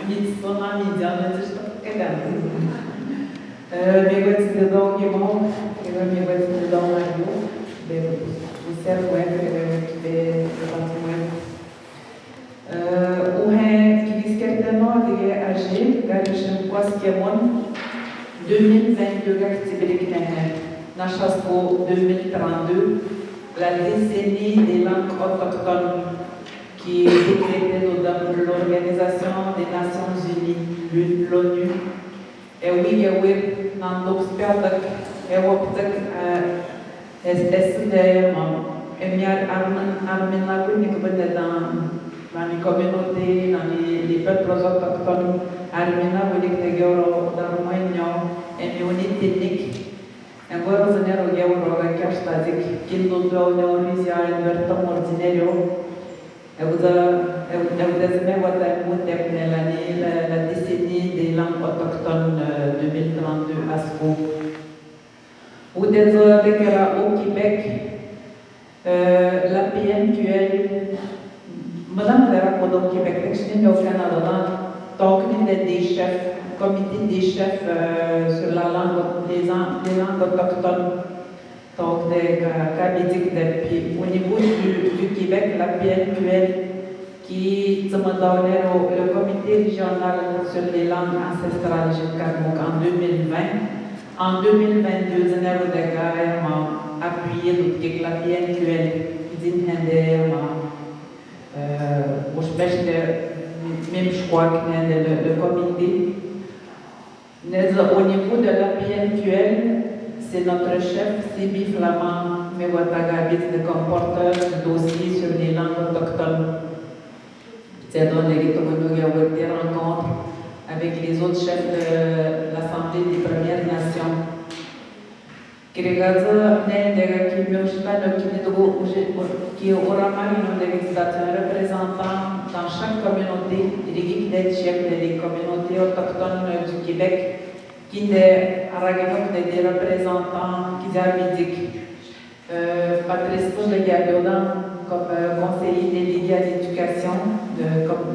Nitsona Midiana, just Kadam. Megwets the dog, you know, Megwets the dog, the self web, the bâtiment. O que diz que é nós de agir, garagem quase que é bom. 2022 Nachasco 2032, la décennie des langues autochtones qui est décrétée dans l'Organisation des Nations Unies, l'ONU. Et oui, dans l'obspectacle, et optique, dans les communautés, dans les peuples autochtones, Armina Voliktegoro, Darmoignon, et Unité technique. Agora o Zanero Guerra que está aqui, que do Neurisia e Bertão Ordinário, eu desenhei muito tempo la décennie des langues autochtones 2032 à Sco. Ou au Québec, la PNQL, Madame Vera au Québec, je suis au Canada, donc des chefs. Comité des chefs sur la langue, les langues autochtones, donc des Cabédiques. Au niveau du Québec, la PNQL, qui demandait le comité régional sur les langues ancestrales en 2020. En 2022, Zanero de Gaïa m'a appuyé la PNQL, qui dit même je crois que le comité. Au niveau de la PNQL, c'est notre chef, Sibi Flamand Mewatagabit, le porteur du dossier sur les langues autochtones. C'est dans les rencontres avec les autres chefs de l'Assemblée des Premières Nations. Qui aura un représentant dans chaque communauté, les communautés autochtones du Québec, qui est des représentants qui habitent. Patrice de Gabiodan, comme conseiller délégué à l'éducation, comme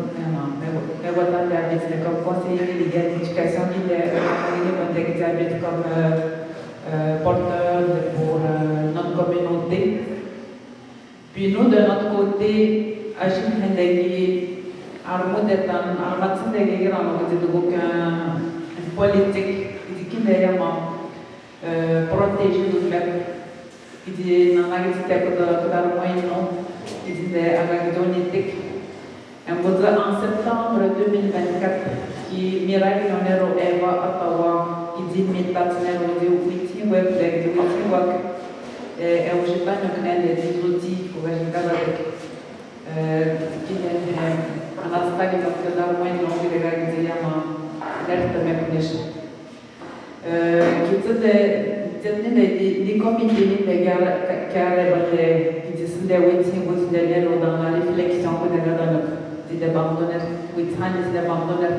conseiller délégué à l'éducation, qui est comme porteur pour notre communauté. Puis nous, de notre côté, Agim Hendegi, Armodetan, Armatsin de une politique qui est protéger le peuple. Il dit dans la guerre de l'Armoïno, il dit agagdonitique. En septembre 2024, qui Mirai Nonero Eva Ottawa, il dit Mitatinero de Witi Web, de Witi Web. Et je n'ai pas des outils pour ajouter avec qui est un aspect de la moyenne longue de la l'alerte mécanisme. Qui est des comités de guerre qui disent des waiting dans la réflexion que des abandonnés, des abandonnés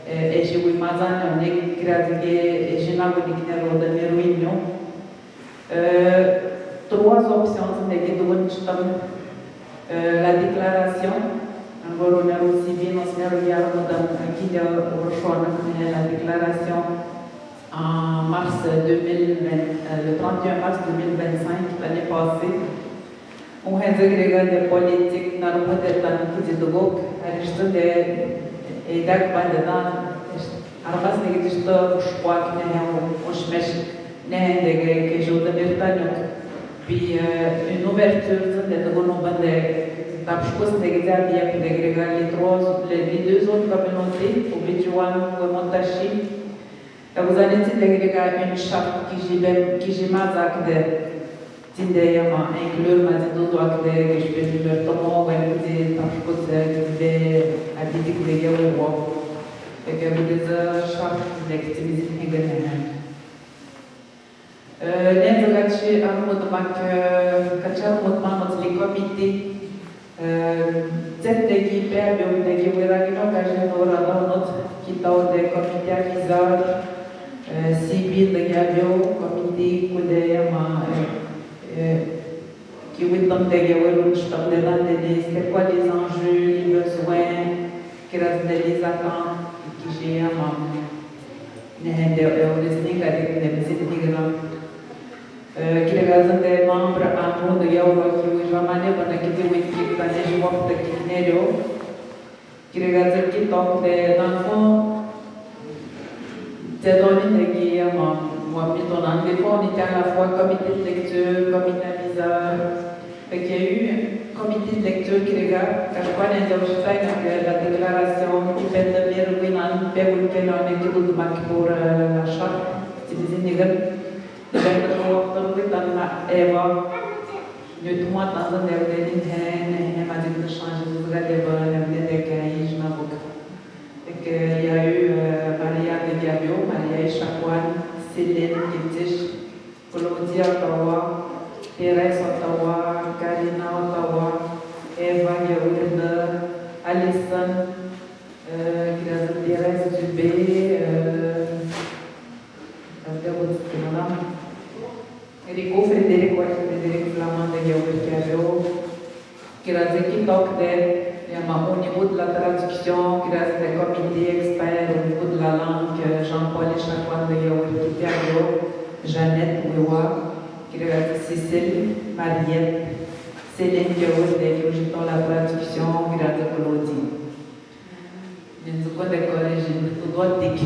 et je vous imagine on est gradué et je n'ai pas de réunion. Trois options la déclaration, on a aussi bien la déclaration en mars 2020, le 31 mars 2025, l'année passée. On a des politiques dans le modèle de groupe, et d'accueillir dedans, Armas négatif, je crois qu'il y a que je vous puis une ouverture de les deux autres communautés, au Bijuan ou au Montachi. Vous allez intégrer une charte qui j'ai mazak de Tindeyama, inclure ma dodo que je peux vivre tomo, de Tapchkos, de Abidik de Gawa, et que vous des chartes d'activité hingenen. L'interaction avec les comités, cette équipe qui des comités aviseurs, civil de Gabio, comité qui c'est quoi les enjeux, les besoins, attentes qui j'ai à des membres à nous de Euro qui va manipuler qui dit oui qui va ne jouer pour qui néo qui regarde qui toque dans le fond c'est donné qui moi plutôt dans des fois on était à la fois comité de lecture comité aviseur et qu'il y a eu un comité de lecture qui regarde quand je vois la déclaration qui fait de bien oui dans le pays où on est tout le monde pour la charte c'est des immigrants Eva, eu uma dança dele de mas ele change de lugar de banho, de cair na boca. Et que il y a eu Maria de Diabio, Maria Chacoan, Céline Kittish, Claudia Ottawa, Thérèse Ottawa, Karina Ottawa, Eva Yehuda, Alison, Thérèse Dubé, Frédéric Flamand de Yahweh qui a dit qu'il toque au niveau de la traduction, qui a des comités experts au niveau de la langue, Jean-Paul et Chacoan de Yahweh, Jeannette Ouéwa, qui a dit Cécile, Mariette, Céline Yahweh, qui a la traduction, qui a dit Claudie. Je ne sais pas de collège, je dois dire.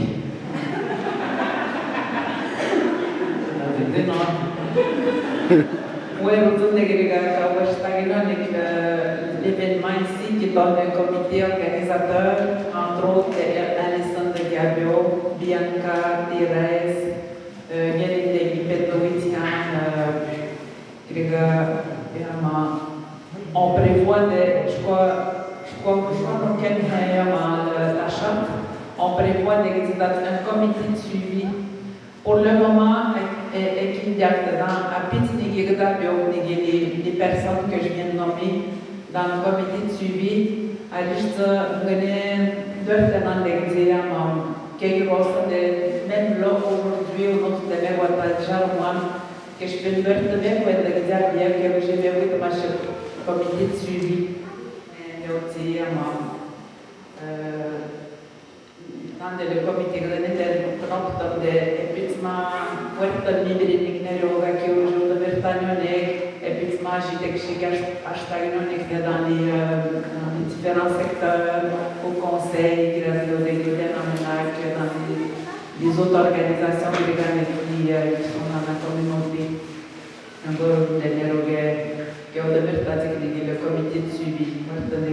Oui, vous avez l'événement ici qui donne un comité organisateur, entre autres Alison de Gabio, Bianca, Thérèse, Yannick Petoitian, on prévoit je crois la charte, on prévoit un comité de suivi. Pour le moment, il y a les personnes que je viens de nommer dans le comité de suivi. Même là, aujourd'hui, au nom de que je peux me dire que j'ai vu le comité de suivi. Le comité del proprio de epizma puerta libri nero che uso da vertagnone epizma j'étais hashtag dans les différents secteurs au conseil qui reste dans les autres organisations qui sont dans la communauté encore de nero che ho da vertagnone le comité de suivi puerta de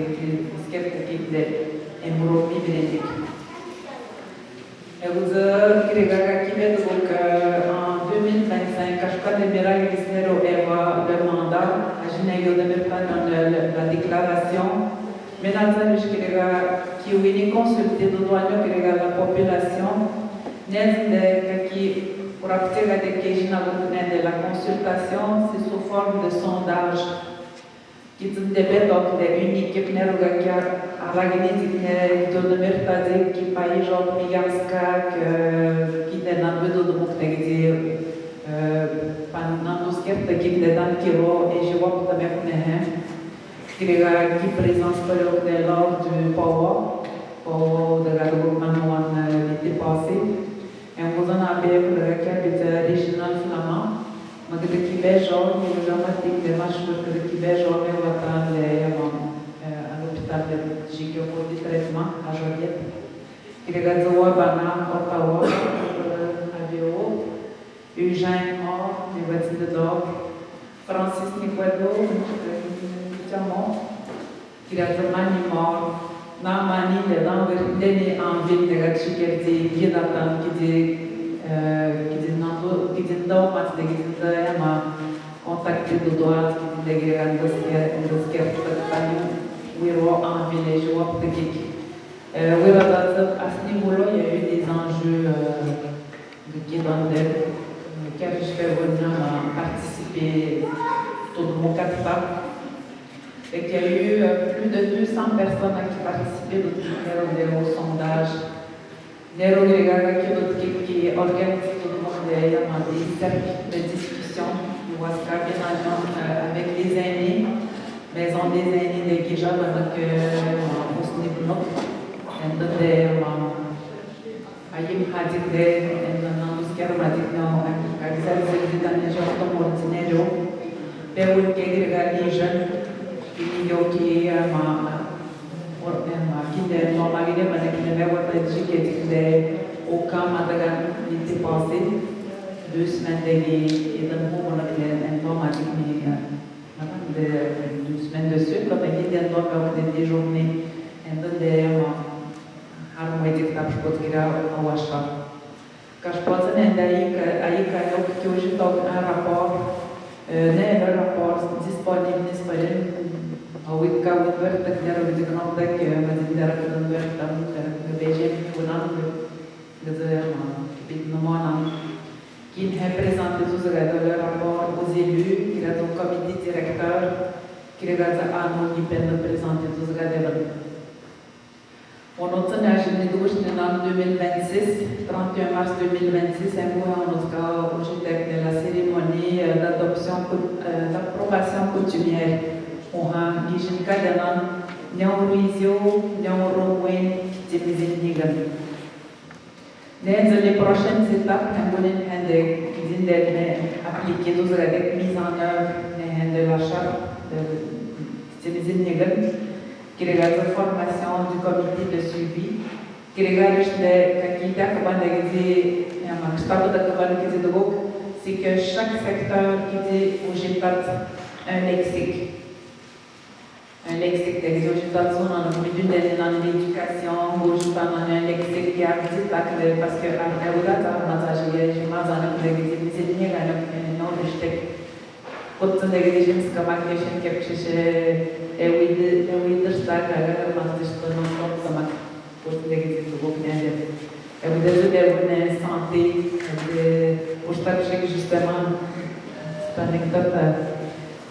emuro libri. Vous avez en 2025, quand je crois que le mandat, la déclaration, maintenant, qui est consulté de la population, pour obtenir de la consultation, c'est sous forme de sondage. Qui est un débat unique qui est à l'organisation de l'Université qui paye genre Miganska qui est dans le dos de mon téléviseur pendant nos sketchs qui est dans le kilo et je vois que qui présence lors du Power de la gouvernement l'été passé et on vous en a appelé pour le requête régional flamand. Ma che chi vejo, che già mattina le masce che chi vejo me va all'ospedale del Gigio di traitement a Joliette. Che ragazzo Bana, Ottawa, AVO, Eugène Or, les voitures de Dog, Francis Nicodo, diciamo, che ragazzo Mani Mor, Namani, le langue delle en ville de ragazzi che di Datan, qui dizendo mas dizendo ma contacté de droite qui dit de we were en village ou petit à ce niveau-là il y a eu des enjeux qui dans lesquels je fais venir participer tout de mon capital et qu'il y a eu plus de 200 personnes qui participaient au sondage. Nero Gregaga qui organise tout le monde des cercles de discussion, avec les aînés, maison des aînés de Gija, donc au Snipnok, et Peun kegirga lijan, ini yoki kinde normaline mana kinde me wata jiketinde aucun madagan n'était passé 2 semaines et d'un moment on a fait un normatique mais 2 semaines de suite quand on dit un norme des journées un de harmoitic tap shpotkira awasha kashpozan aí caiu que hoje toca un rapport né le rapport disponible Awit ka wudwer tak dara widi knop tak mazin dara kadan wer tam bejem kunam gaza bit nomana qui représente tous le rapport aux élus qui est au comité directeur qui regarde à nous qui peut représenter tous les on obtient à Genève en 2026, 31 mars 2026, un mois en notre cas au de la cérémonie d'approbation coutumière. On a dit que nous avons réussi, nous avons réussi, dans les prochaines étapes, nous allons appliquer toutes les mises en œuvre de la charte de qui regarde la formation du comité de suivi, qui regarde c'est que chaque secteur qui dit au GEPAT un lexique. Un lexique d'exogitation dans l'éducation, où je parle un lexique qui a dit parce que après, on a dit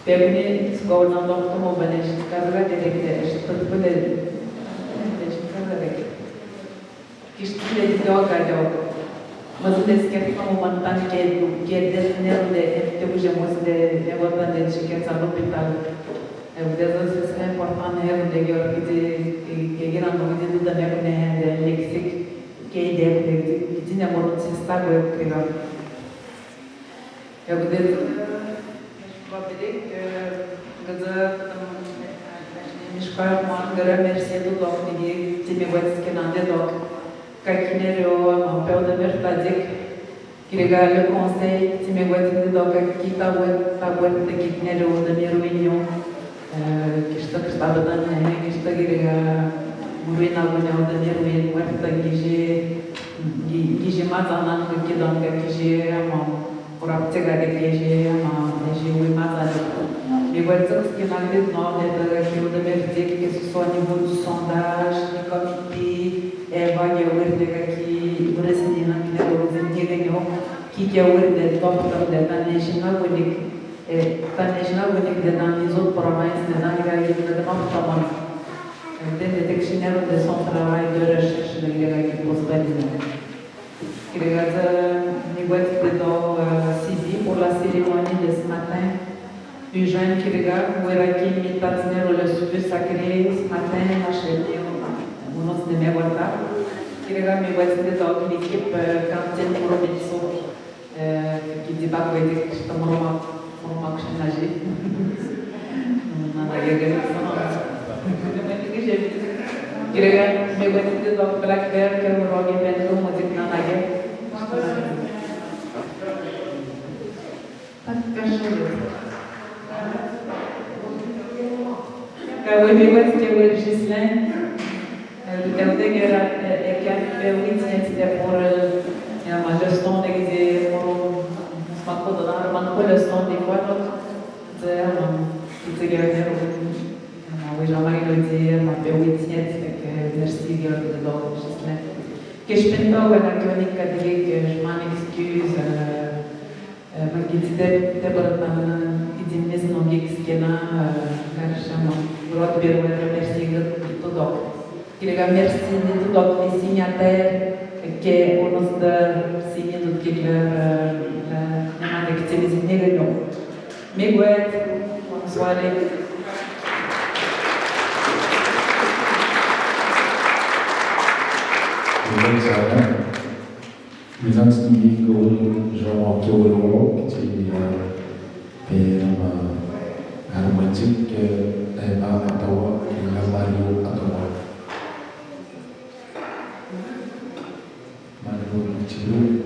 Pevne skoldan doktum o bana eşit kadar dedikleri eşit tıpkı eşit kadar dedikleri. Kişiyle diyorlardı o. Mas deskerto como mantan que desnero de te ujemos de botan de chiquets al hospital. Desde es importante de que gran no de da ne de lexic que de que tinha morot se está agora. Eu Vabedek, găză mișcarea mangără mersedu doc nigi tine văți kenande doc ca kinero pe de mertazic kirega le conseil tine văți de doc kita văd de kinero de miruinio kista kista badan ne kista kirega muruina buneo de miruin vărta gije mazanan kidan ka gije am pour obtenir des pièges, j'ai eu ma mais voilà, ce qui m'a dit, non, de vérifier que ce soit au niveau du sondage, du comité, et voilà, il y a eu des gens qui résident qui a eu des docteurs de la national unique, et la national unique dans les autres provinces, dans les régions de notre monde. Des détectionnaires de son travail de recherche de l'Irak postalisé. Il regarde Sidi pour la cérémonie de ce matin. Une jeune qui regarde, où est-ce qu'il m'est patiné le souper sacré ce matin, à Chélie, au nom de mes voisins. Qui regarde mes voisins dans l'équipe cantine pour le Bitso, qui dit pas quoi dire, que je suis mon que je suis nagé. On a regardé ça. Qui regarde mes voisins dans Black Bear, qui me regarde bien, moi, je suis nagé. Oui, mais moi, c'était Gislain. Le dernier qui a fait oui, c'était pour la gestion des le son des fois. C'était oui, Jean-Marie le dit, m'a fait oui, merci, Gislain. Que je ne peux pas la chronique catholique, je m'en excuse. Perché ti devi non gixkena karşıma burat bir merci tout doc qui les merci de tout doc les signataires que on nous da signé de que la avec les négations mais ouais bonsoir Mesdames e senhores, João Arthur, que harumajik ke tema atau Mario atau Mario Cilu.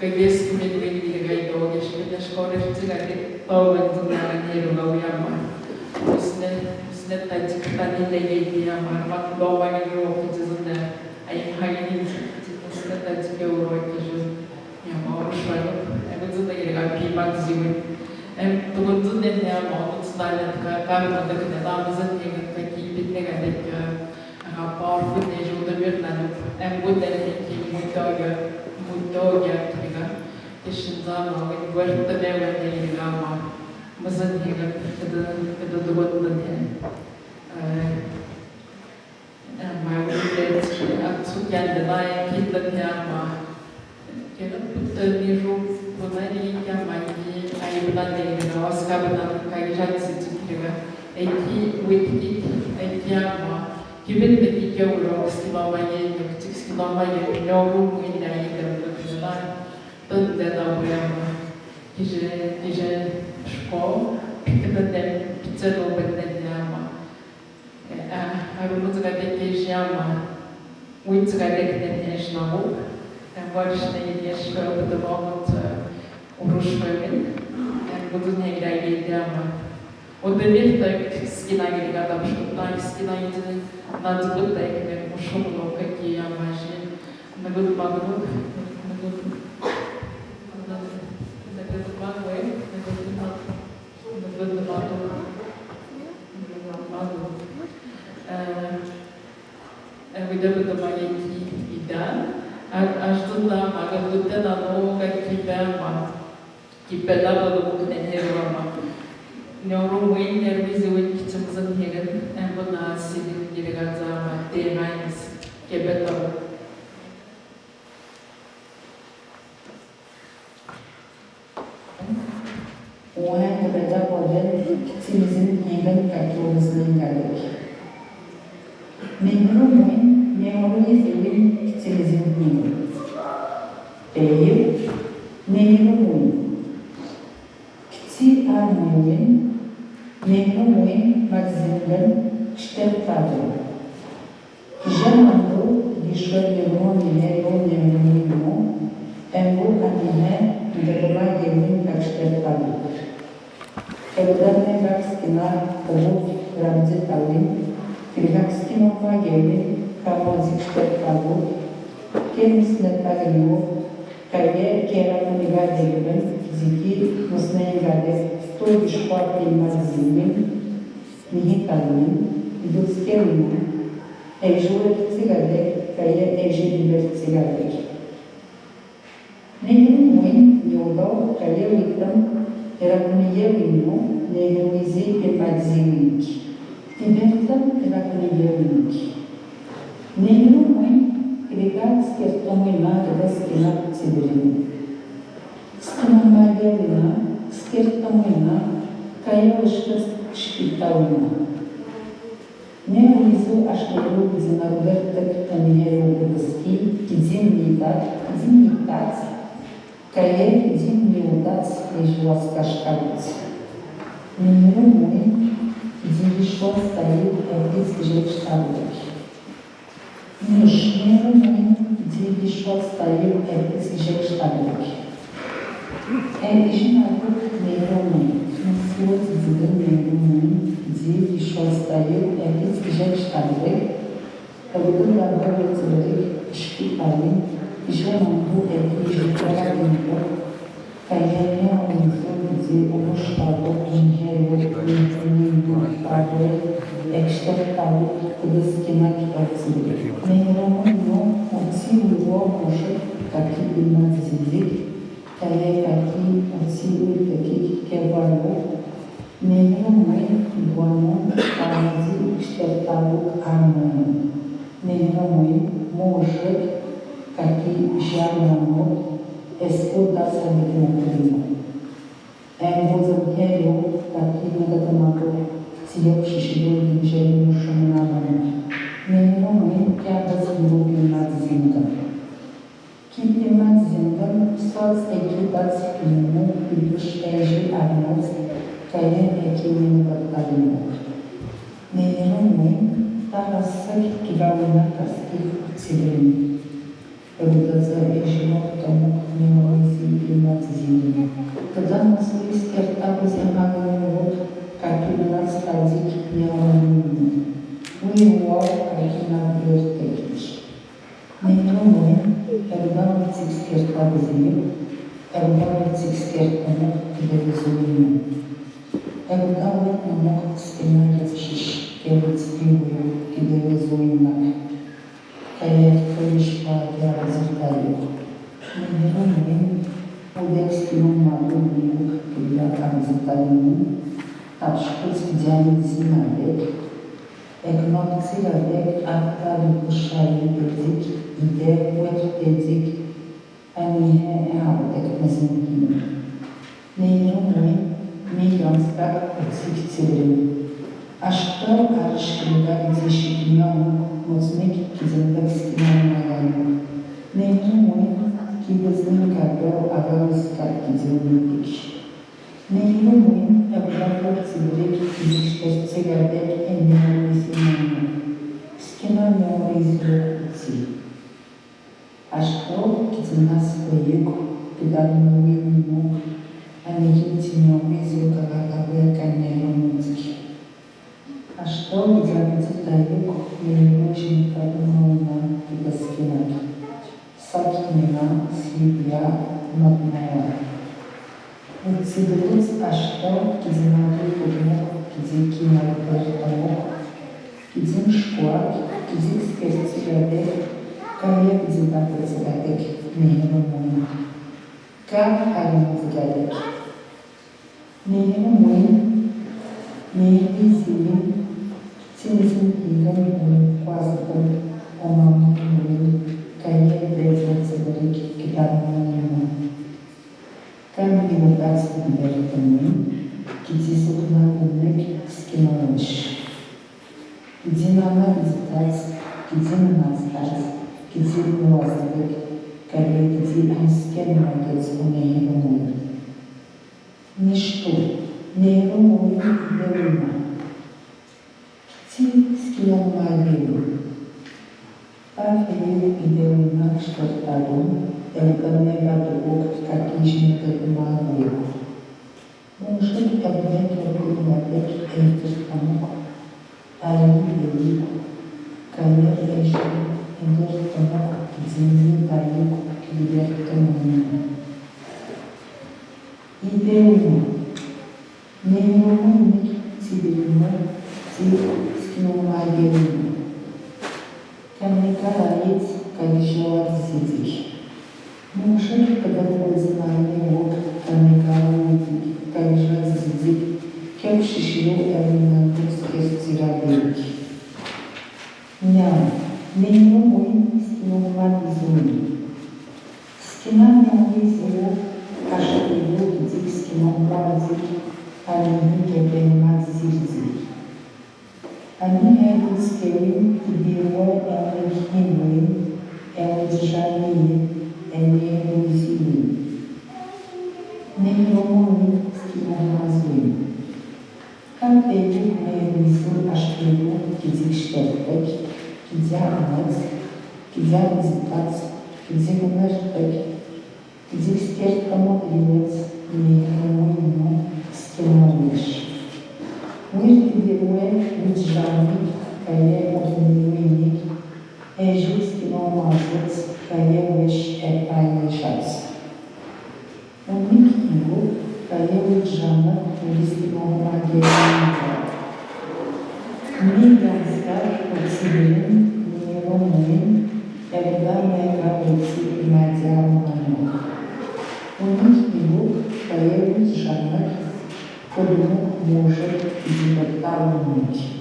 Kagis kumilwin ilagay ito, kasi pinaskoref sila tawagan sa naran hero gawiyama. Usnet tajikatan ilagay niya, makagawa ng iro kasi na ay hangin usnet tajikaw ro kasi niya mauruswa. Ako sa ilagay piman ziwin. Tungkol sa niya mo, utsalan ka, karma na kinatamasan niya kakipit na galit ka. Ang powerful na siya utabir na ang buta na mutawag Kishinza mga gwerta dewa niya ilama masan higa kadudugod na niya mawulit at sukyan dalay kita niya kaya puta ni ro kuna ni kya magi ay bulan niya ilawas ka bulan kaya siya si tukira ay ki wiki ay kya kibit na kya uro skilama niya skilama niya nyoru mo ina ina Tunda da boyama, ije shko, kita dem pizza do benden yama. Arumuz gade kejama, witz gade kden yeshnavu. Varshne yeshka bu da moment urushmemin. Budun hegray yama. O da bir da skina gidi gada bishkuttan skina yedi nazbut da ekme mushumlo kaki yama shi. Nagud magud Видимо, до маленький идан, аж туда магадуте на нога кипема, кипела до кнехерама. Нёрумын нервизуин кичем занхерен, эмбона сидин диригазама, тейнайнс, кебетава. Oha kadar olacak, ikimizin yeniden katılmasını geldik. Memnun izleyin ikimizin yeniden. Değil, memnun. Kiti armayın, memnun magazinen işteftadı. Jamandu dişlerden memnun, embu anime Дорога Евгений как штертали. Когда мне как скина, кому рамзи талин, как скинова Евгений, кому зик штерталу, кем снетали его, кае кера книга дегбен, зики мусне гаде, стой бишпа пеймаз зимин, михи талин, идут скелина, ejure цигаде, кае ejibер цигаде. Nenhum Yodó, Caleuitão, era com Yeuino, Nehuizi e Madziwink. Tibertam era com Yeuink. Nenhum Grigados que tomam nada da esquina Tiberino. Esquina Yeuina, Esquertamina, caiu as Chiquitauina. Nehuizu, acho que eu disse na Roberta que também era o Ski, que dizimidade. Кае зимний удац лежалась кашкавица. Немирумой зимишло стоит опять жить штабик. Немирумой зимишло стоит опять жить штабик. Эйжинагук немирумой, насилот зиден немирумой зимишло стоит опять жить штабик. Когда добавил царик шпипалин, Jamandu é Jitarabindo, Caiana Unifundi, o Estado, Engenheiro, Nindo, Padre, Extertado, Kudeskina Kitotsi. Nenhum motivo hoje, aqui na Zizi, Caia aqui, motivo aqui que é valor. Nenhum igual a Extertado, Armando. Nenhum moje. Aqui já não escuta essa medicina. É um quero aqui na catamata se eu xixi do engenho chamava nenhum que a brasileiro na zinga. Que tem mais zinga só as equipas que não pediu ege armas caem aqui no batalhão. Nenhum para ser que vai na casquinha se Perguntas a este montão, zimă. Когда мы свои скертавы замагали капилlas казик пьяными. Уйвал какина бьёстечь. Нейромы, когда мы скертавы зим, когда мы скертавы довезуем. Когда мы мог стенать шиш, келец пивую и довезуем. Каят колешпа я разрытаю. Нейромы, удекстиум мадумию, когда разрытаю. Așcuți dializimavec, egnopțilavec actalu pușai pezic, ide uet pezic, anihe eaudec mezunchine. Neirumui, migranskak otsik tsirim. Aștău arșcrigavițe și ghinionu, mozmic chizendec schimanu maganu. Neirumui, chideznim capeu agauskak chizendec. Neirumui, Evlavlor tsibric, izixterțegadec, eneurisimanu. Schina neorizlucuții. Aștău chiznas păiec, pidarnului nuc, anihimții neorizlu cagagavea ca neromuțchi. Aștău chizavății taiec, neirujim cadunăuna, pidăschinac. Sakhnina, Sibia, Notnoa. Utsiduți aștău, chizinatul pădunăc, chiziki nalpărtăuc, chizin școac, chizic scherțigadec, care chizidapățigadec, neirămâin. Ca harimățigadec. Neirămâin, neirvizilin, ținizin higămi în coastă, omamâin, care bezățădăric, chidarmâină. Când vinătați libertămâni, chizi sukna unec schimălăș. Chizi nana vizitați, chizi nănastați, chizi nuazăvec, care chizi anschemătăți unei români. Nici tu, nei români de urmă. Ți schiam mai greu. Parcă eu de urmă ștărtarul, Elkanega dubuk kakijnik magui. Mungkin kabinet lebih banyak untuk kamu. Hari ini kaya esok untuk kamu izin baik lihat kamu. Idemu, nengomu si demu si skinumagemu. Kami kalait kalishuar sidik. Mungkin когда знание вот камикалути, кайжа зидик, кем шишью элементус стирабейки. Нян, меню мой скиноматизуни. Скиноматизуни, кашпилю дик скиноматизуни, алини кебрематизуни. Они это скелим, тибио элехинуи, элджании, Eneruizili. Neiromului schimămazui. Când veiu neruizul aștelu, chizic șterpec, chizea înăț, chizea vizitați, chizic înăștec, chizic stiertă modrineț, neiromului schimăuiș. Uite de ue, uite jamic, ca e odniuinic, e jus schimămazăț, care își epaileșați. Un mic higu, care își jamă, este o maghierință. Migranskar, obținem, români, evdame ca obții primația română. Un mic higu, care își jamă, pădunăc moșă, liberta români.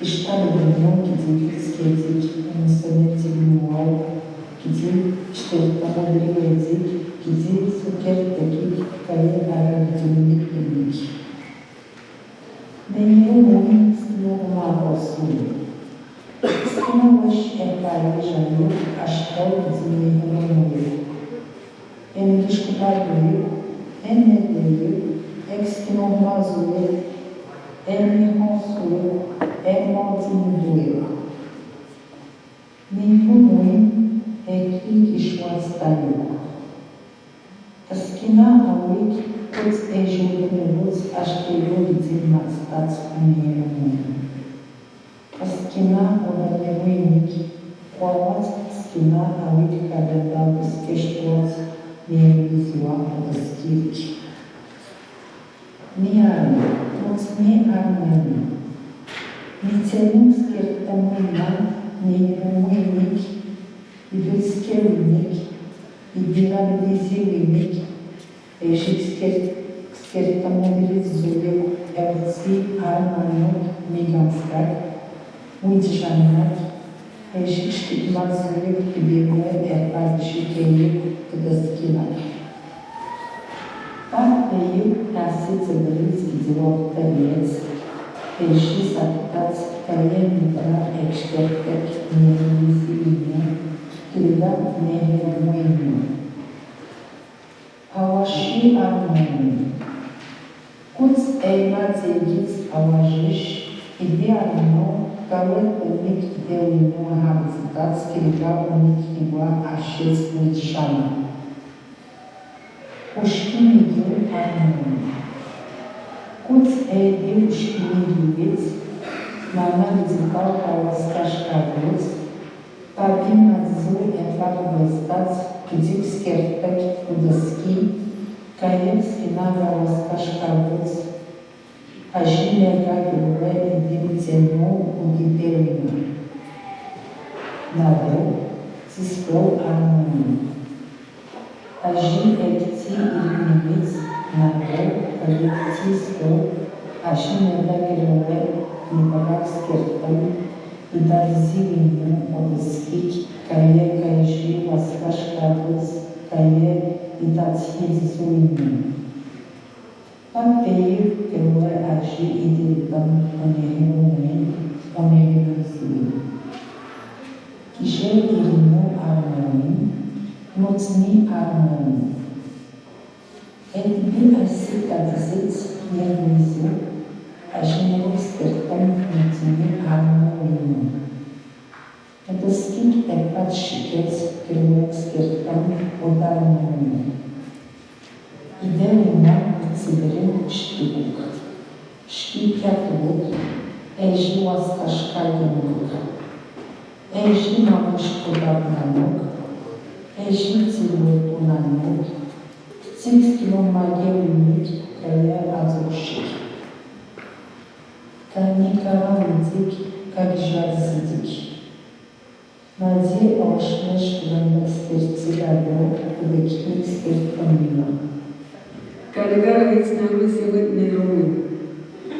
Iștale de nou, chizic, schizic, înțeleți gnuau, chizic, ștertămădrii ezic, chizic, sucher, techic, care arățunic imici. Neirumui, skinoma osui. Skinoma-și epaie jaliu, aștău zilei români. Emghișcutatului, enedeiu, exkinomazului, emihonsului, emoținului. Nihunui ekli kishwastaiu. Skina awit puts ejo benevuz ashkelo bizimna stats unyerumu. Skina odaneruinik kwawat skina awit kadadabus keshtuaz neruizwa odaskirik. Niarni, ni armeni. Nițenim skirtamina neruinik ibiskerunik ibirabiliziuinik ești skirtamobilizuleu elții armanuk miganskak uitzhanat ești stigmazuleu ibirme erpadishikeyuk tădăschinak. Parteiu asițădăriți gizilortăriți ești satătați tăiemitra extertet neruiziuine Kilda nehemuinu. Awashi armeni. Kuts eimați egiți awajish, idealino, călăt pănic idealino hamzitați, kilda pănic igua așez uitșana. Ușchimidiu armeni. Kuts eidiu ușchimidiuiți, nanalizikau kawaskash kavuți, Pabim nadzor efarbăstați, câțic schertăci cu dăschi, ca el schinava ostașcavuți, ajine gagilue în dimțe nou cu ghideuina. Nadeu, țiscău armonii. Ajin ecții iluminiți, nadeu, călecții scău, ajine gagilue în băgac schertăci, dar zilinu o deschici, ca e ca ești oascaș cavuți, ca e dați hizuinu. Parteiu că ue aji idilităm onehiru zui. Kișel irinu armonin, noțni armonin. Edbi asi cadziți nervizu, ajineu skirtam noțni armonin. Tădăschit epat șicheți cârmec skirtam odarmonin. Ideea țigărim știbuc. Știpiatuluc, eji oascașcaldenuc. Eji mamuș podabnanuc, eji țiluetunanuc, țixchilo magheunic, că e azușic. Ca nicaramzic, ca gjazic. Nazi oșmeș vândă spirțigador, cu vechinic spirtămina. Калигара снаружи нейромы.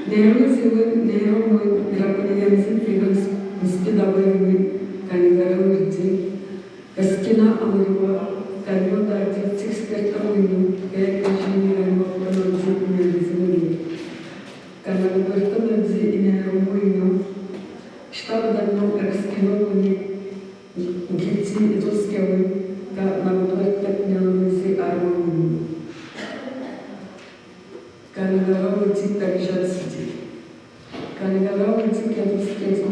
Нейромы дракониянцы фигас спидавы калигара урди. Скина амурва калиота артистик скертамыни. Кайкашини ремокононцы кумелизмыни. Калигартанадзи и нейромыни. Штабдано экскиномыни. Гити и тоскевы. Наготовят няномызи армонии. Калигаровцы калижатсити. Калигаровцы калискети.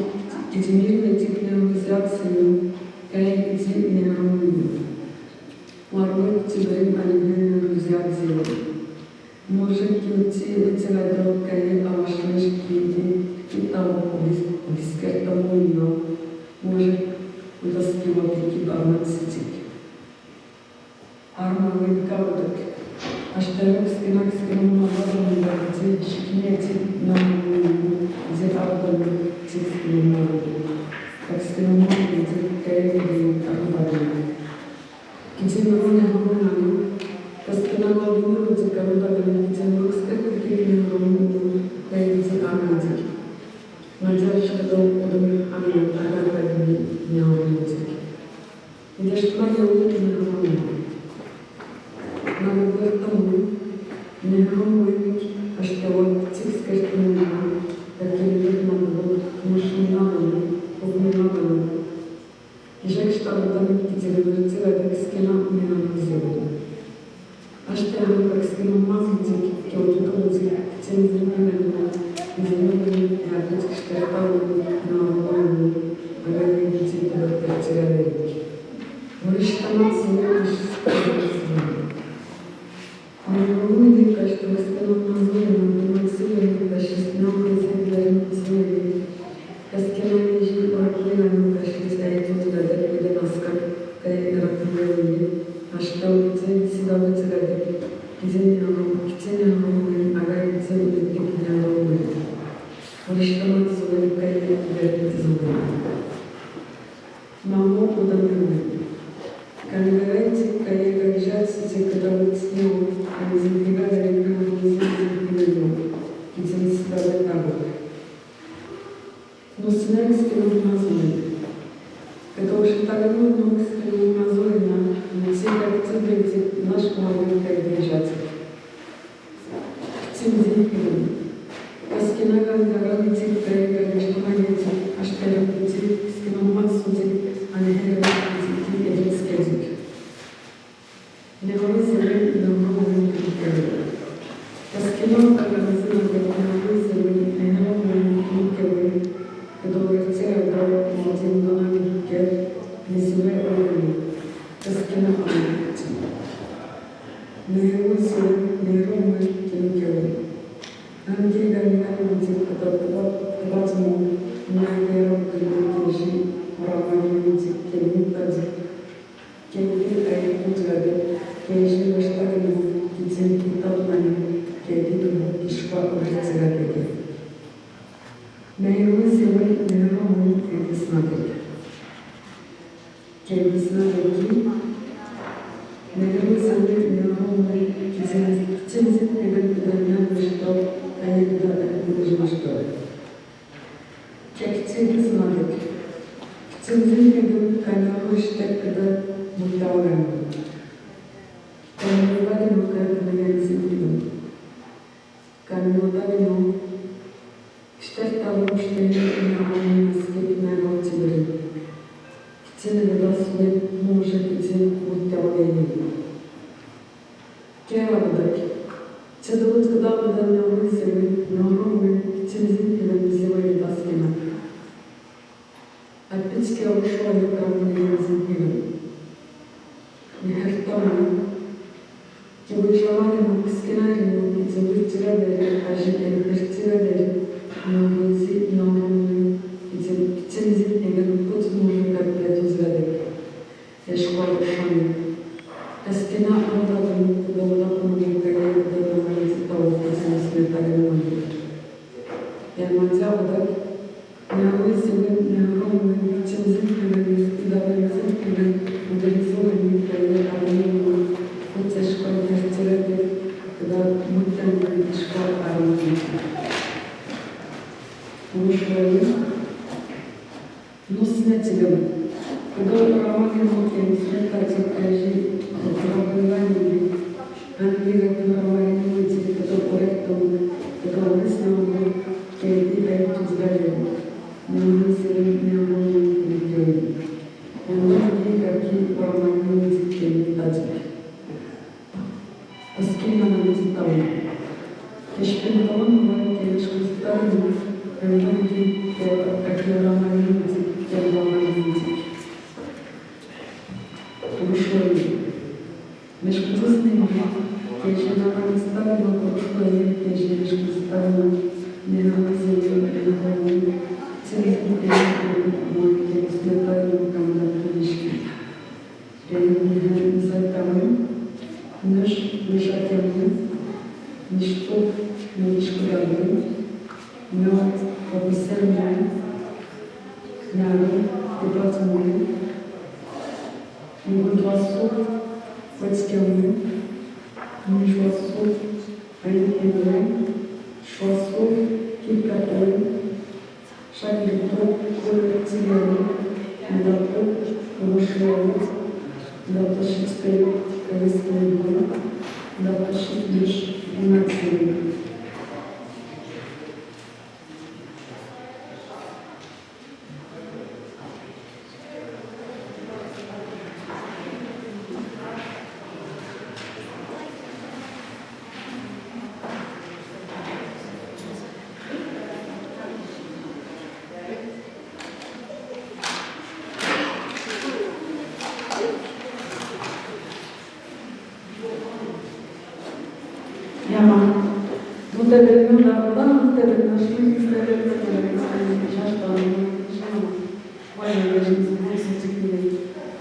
Измерили технологизацию, калигити неромыни. Моргот тибрим алигенеризацию. Может кинти литература кали авашмешки и того дискертамыно. Может удоскивать экипарнацитик. Армовый кавдок. Aşağıda skinin mağazanın da şikayeti namını zefafları çizgilerini aldı. Skinin mağazanın kayıtlarını takmadı. Gecenin hamurlarını, skinin mağazanın zekalarını, gecenin skinin hamurlarını kayıtı anladık. Macar şurada odamı anlatılarını anladık. Yaşlılar yolunu hamurlarını. Наготовы нейромыни, аштеоптическая струна, которые видно мужчинами, огненными. И же штабы там идеализируются как скина нейромизируют. Аштеоптическая как скина мазутик, кеотиколозик, цензурными, измененными, и опять штабы на обоими, говорили типа террористики. Мы считаем, что это Невероятно, что восстановлено демонстрирует осуществленное земледелие. Раскинувшись орденом, осуществляется задача переноска, кайратовые, а что цель силовой цели, китенного агай цели текинного, вращенного своей кайратовые зубы. Мамо удобрение. Как говорится, реализация, которую снял, они забегали рекламу землю, и тем себя того. Но сценарийский размазывает. Это уже так много размазывает на все как цепляется наш молодой как реализация. Тем зимпелем. Паскинаган дороги тип проекта между монети, аж перед тип скиноман судит, а не герой един скезик. Не вызывай на новую критику. Паскинон организован на вызовы на новую критику, который церковь молодым доном гер, несуя органы. Паскинон организован. Не вызовы на новую критику. Англия говорит, что возможно, не верю, что романы кем-то кем-то айдут, кем-то штагну, кем-то табмани, кем-то ишва урцегаги. Наивно сегодня не романы кем-то смотреть. Кем-то смотреть. Наверное, сегодня не романы кем-то придумать, что а я когда-то не что. Как цели смотреть. В цензуре каналу штат, когда мутауем. Каналу как на языке. Каналу штат того, что я не могу сказать на роте. В цене досуге может быть мутауем. Кевадак. Чадовод когда на вызовы, на уровне цензуры называли Баскина. Опять я ушла в управление языком. Нехартовно. Тебе желали на скинарию, и забыть радары, а жители перцерадары, на язык, на уровне, и цензуры не путь можно как это взгляды. Я шла в ушами. А скина отдала, куда удобно карьеру, куда говорится того, что сметали на воде. Я мотала так, не высели, не ровно, чем зрители, и давали зрители, удализованные карьеры, объявленные, хотя школа терапии, когда мы там были школа армии. Ушли, но снятели. Когда романы муки, снятали, кажи, Романы, Англия, Романы, который проектом, который высновал, и это взгляд, не мысли, не романы, не многие какие романы языки дать. Поскольку она медитала, я шпинтовала, я шпинтовала, многие какие романы языки, я романы языки. Ушли. Межкультурный мир, я же на ставила прошлое, я же ставила не на землю, а на землю. Целый мой, я сметаю, когда книжки. Я не затавлю, наш лежательный, ничто, ничкулявый, мед, обусерный, народ, и платмой. Не буду осух, подстелный, не швасух, а не пивной, швасух, кипкатой, шаг литок, колер цилиарный, недоток, вышеловый, дотошицкой, корыстный бой, дотошит лишь инаций. Яма. Muhtemelen onlardan muhtemelen şimdi bizlere şaşırtan войны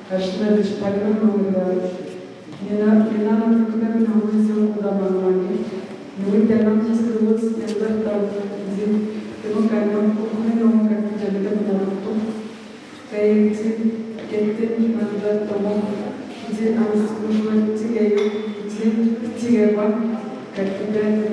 Karşıda dışlarının olurlar. Yena tutuklarının olmasyon kullanmaları. Muhtemelen çizgilerimiz yanlar bizim demokratlar okumanın demokratlarıyla bulundu. Ve kentin mandat tamam. Bizim anlaşmalar Tigeba, Katibet,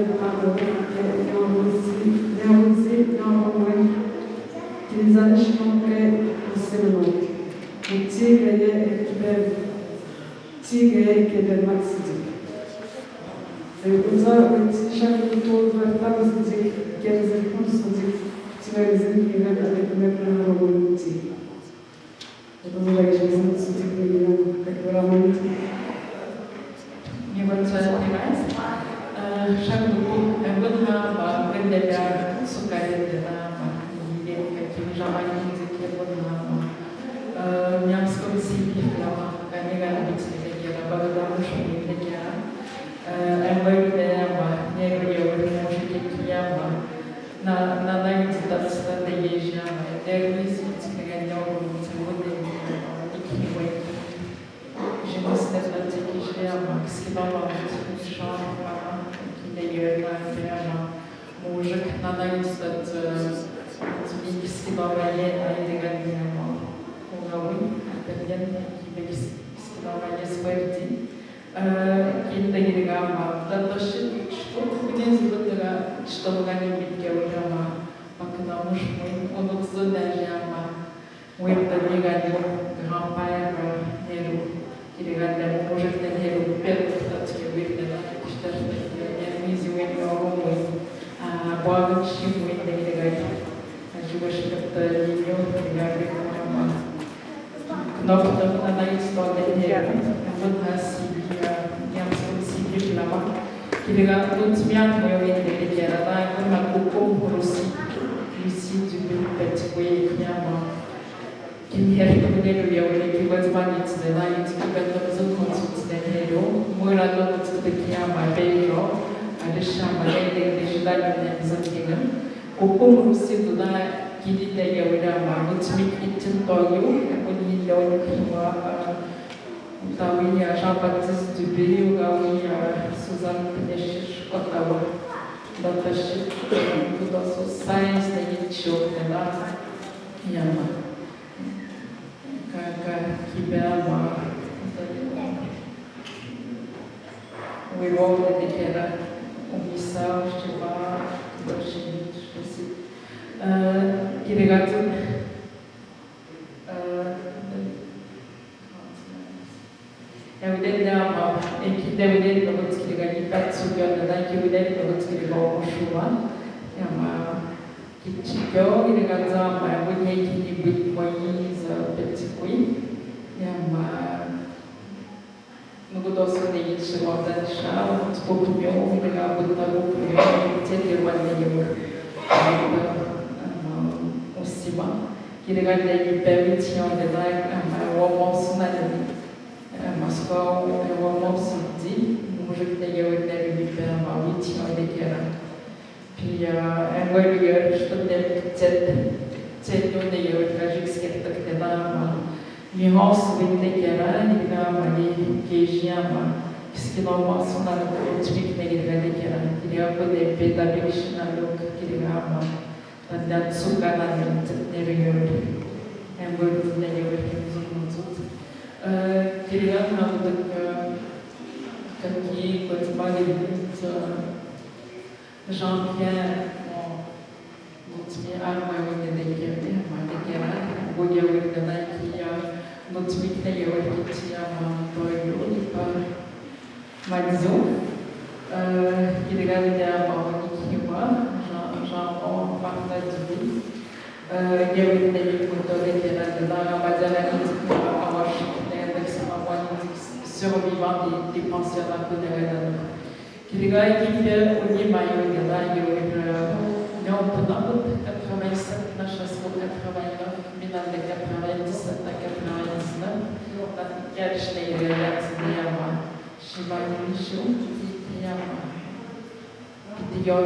Dior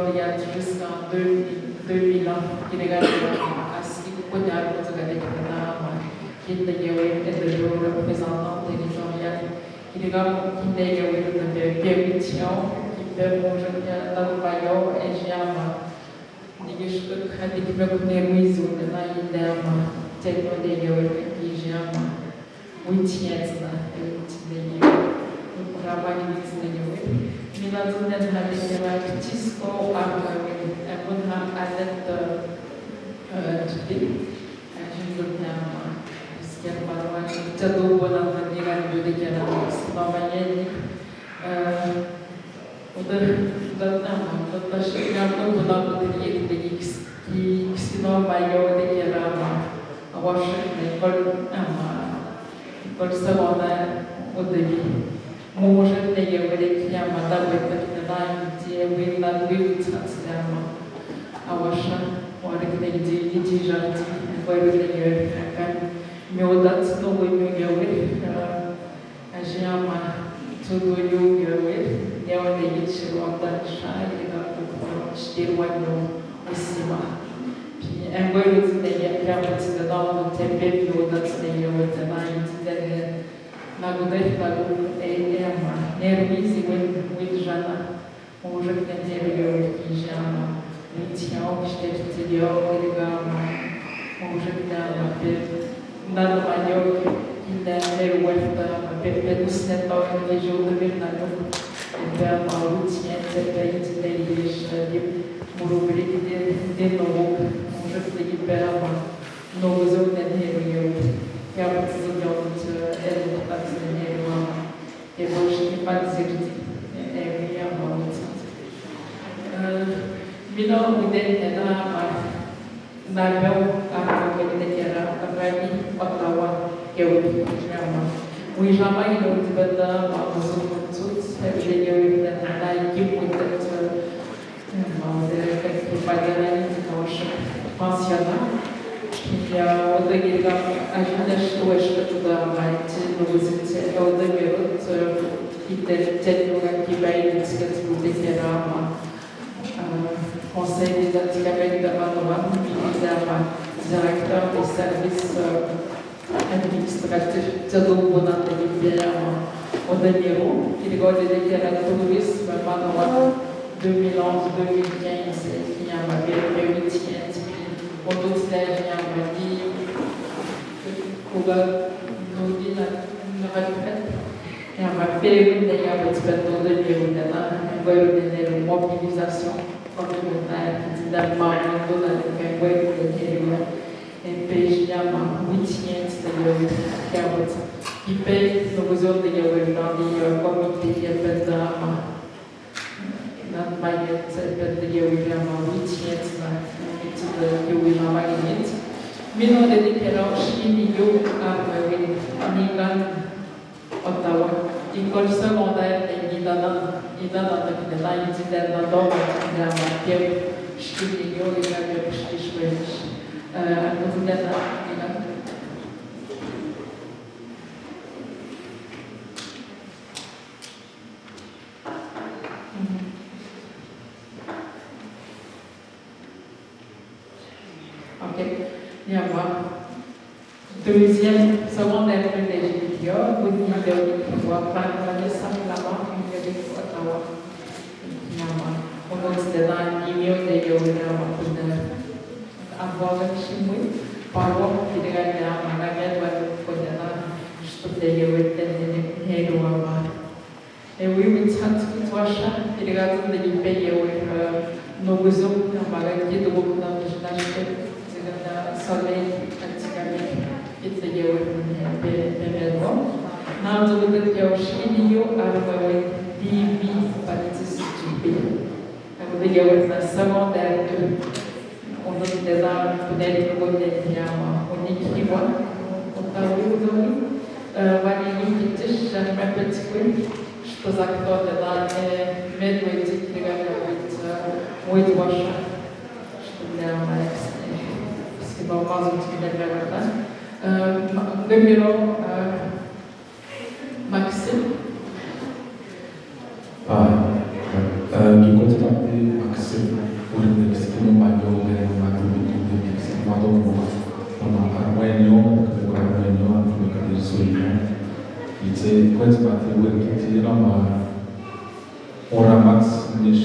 jusqu'en 2000 ans, qui regarde à ce qu'il faut dire pour ce que qui est le représentant territorial, qui regarde qui est de permission, qui peut manger dans le paillot et j'ai die gesproken die knopneerwijzen de naïdama technologie qui jama uitjetsna uitjetsna travail uitjetsna milazundan hadisera tisko armawi abunha adat jadi ajunama sekian parwan jadu bolan hadiran jadi jalan selamanya ini udah шикарно туда подъедет и ксино майо де керама ваши коль самона удави может не говорить яма да вы так где вы надвигаться яма а ваша орик не где жарти вы не как мёдать новый мёгавы а жама tudo eu é onde ele chegou a deixar e ele vai em cima. É muito interessante que a gente está dando tempo de mudar de nível de mais de na guarda da é uma nervosa muito jana hoje que tem eu que já muito que está eu que gama hoje que dá nada maior que é o welfare pelos netos de jogo de verdade é a rotina de deles de morrer de novo hoje que tem para novos objetivos que a partir de onde é a fazer e hoje que fazer é a volta milão de na bel a que era a Ottawa que eu we jamais não tivemos a razão de tudo, ele eu na equipe muito que trabalha nós funciona e a outra que a gente estou estudando mais no uso é o da garoto que tem lugar que vai discutir que era consegue praticamente da manual e da director de serviço administratif jadul bonan de biama o de miro qui rigole de que era tourisme manual 2011-2015 qui a ma permitiente o do stage a ma di kuga no di na retraite e a ma pergunta e a respeito de miro de lá agora de mobilização communautaire qui da ma do da que vai de Pejama, Wittiens, que é o que pede no museu de Yawirani, o comitê de Pedama, na Maia, de Yawirama, Wittiens, na Yawirama Marinete, Mino de Keroshi, Yu, Nigan, Ottawa, e com secondaire de Nidana, que lá em Nidana, que é o Shkiniyo, e a Shkishwedish. Kemudian il y a deuxième, secondaire privilégié, vous dites de pouvoir prendre simplement une de Ottawa. On considère un niveau de Agora muito para que ele a magia do poder estudei eu entender hero ama eu muito tanto acha que ele gato de bem eu no uso na magia do mundo da segunda solene antigamente que eu bem na dúvida que eu escolhi a DB participe eu na segunda untuk dalam budaya budaya yang unik hewan untuk варианты тоже мепецкой, что за кто-то да медведь приготовить мой ваша, что для моих скидал мазут для вероятно. Выберу Максим. Du comptes t'appeler Max.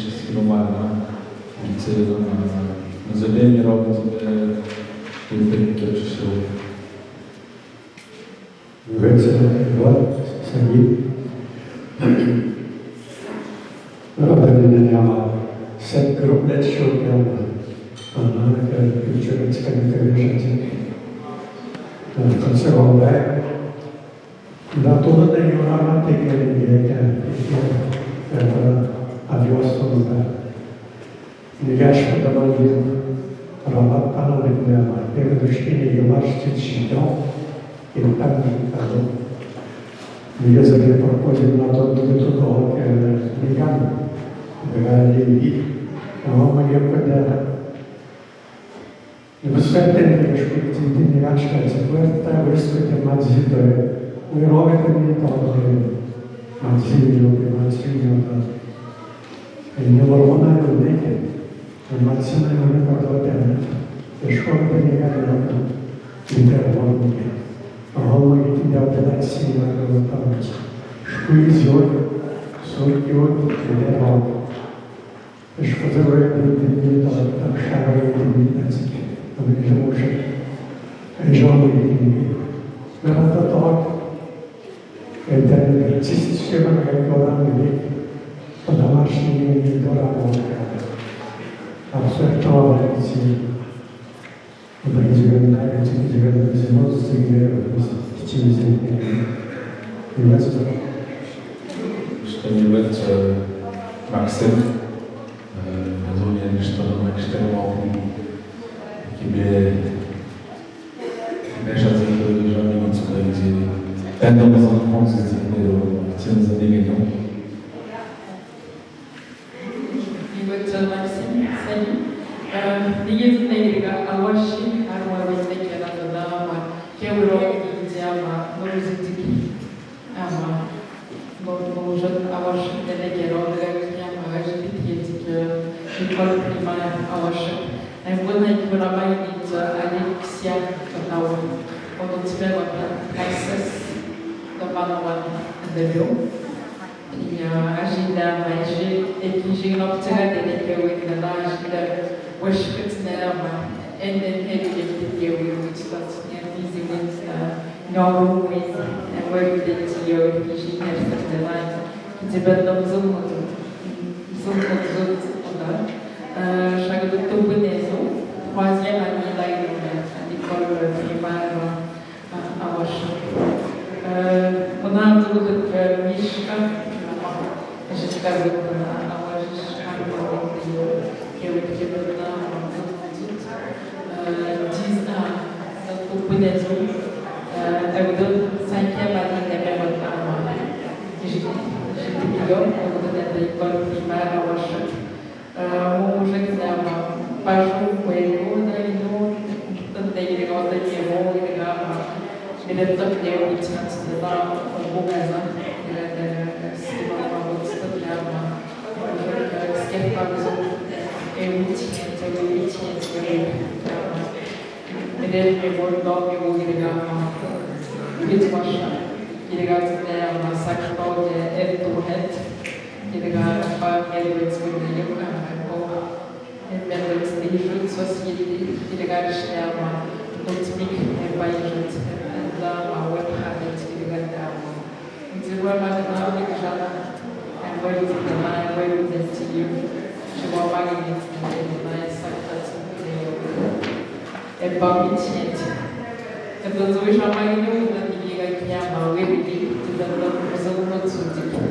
всячески нормально. Назовем ровно тебе, что ты хочешь. Set grup let show консервовая. Да, туда не ураматы это авиасону да. Нигашка добавил ромат пановит нема. Передушкине юмашчит щитом и там Ние заглед проходим на тот туда Ниган. Галереи. Но мы когда Высветление, что ты не рачкается, это высветление мадзидое. Мы ровно не толкаем. Мадзидию, мадзидию, да. И не ворвана людей. И мадзидию не подводят. И школа не говорит. Интервалники. А головы тебя операции на голову. Шкуизиот, сойдет, интервал. И что-то вроде там шаровые медицинские. Že může žádný to toho, ten cistického rektorální to domácí doktorální a světová medicína. Obrazujeme najvětší moc, kde chtějí zjistit. Что не будет Максим, я уверен, что он экстремал тебе решать это движение муниципалитета. Это возможно сделать за движением. Максим, salut. Ligezin Negriga, Awashi, Arwa Vindeke, Nadama, Keuro, Indiama, Noruzitiki, Ama, Bonjour, Awashi, Denegero, Negriama, Rajpitiek, l'école primaire, Awashi. Bună Iurabainiță, Alexia Cătau, Onoților Prices, Domanovan Dăbiu, Agenda mais equilibré l'optera de l'équilibrage de Washington, and then educated the which was visible Norway and where we did the engineers of the line. Develop chaque combinaison, troisième année à l'école primaire à Washington. On a un tour de Mishka, j'espère que on a Washington, qui est maintenant 10 ans de combinaison, avec d'autres 5e année de même j'étais là, à l'école primaire à Washington. Może grała pażu huego da ino tante grego da llevo graba directo de uliczać da obugaza de stima małocta graba może skiepa zo ulicznięcie graba Mire bordo graba Liczmasza graba na sakto de ertuhet graba Medvecku Medvec de société illegale sterben, Nutmik beigeht, da web habit illegal. Und sie wollen mal genau die Geschichte, ein Wort in der Mai, Wort in der Tier, je vois pas les nichts in der Mai, sagt das et pas mitient. Et donc, je vais jamais nous dire qu'il y a un web qui donne notre soutien.